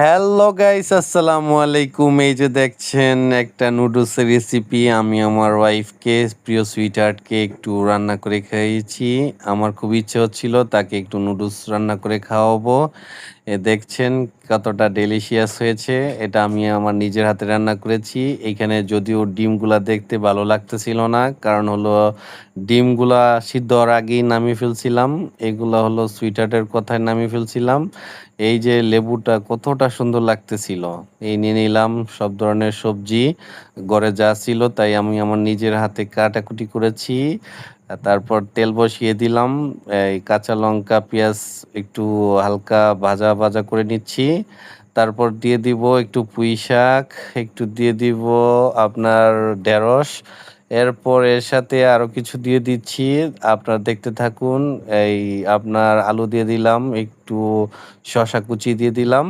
Hello guys, আসসালামু আলাইকুম। এই যে দেখছেন একটা নুডলসের রেসিপি আমি আমার ওয়াইফকে, প্রিয় সুইটহার্টকে একটু রান্না করে খাইয়েছি। আমার খুব ইচ্ছে হচ্ছিল তাকে একটু নুডলস রান্না করে খাওয়াবো। দেখছেন কতটা ডেলিশিয়াস হয়েছে। এটা আমি আমার নিজের হাতে রান্না করেছি। এইখানে যদিও ডিমগুলা দেখতে ভালো লাগতেছিল না, কারণ হলো ডিমগুলা সিদ্ধ হওয়ার আগেই নামিয়ে ফেলছিলাম। এগুলা হলো সুইটহার্টের কথায় নামিয়ে ফেলছিলাম। এই যে লেবুটা কতটা সুন্দর লাগতেছিল। এই নিয়ে নিলাম সব ধরনের সবজি, ঘরে যা ছিল তাই আমি আমার নিজের হাতে কাটাকুটি করেছি। তারপর তেল বসিয়ে দিলাম। এই কাঁচা লঙ্কা, পেঁয়াজ একটু হালকা ভাজা ভাজা করে নিচ্ছি। তারপর দিয়ে দিব একটু পুঁই শাক, একটু দিয়ে দিব আপনার ঢেঁড়স। এরপর এর সাথে আরো কিছু দিয়ে দিচ্ছি। আপনারা দেখতে থাকুন। এই আপনার আলু দিয়ে দিলাম, একটু শসা কুচি দিয়ে দিলাম।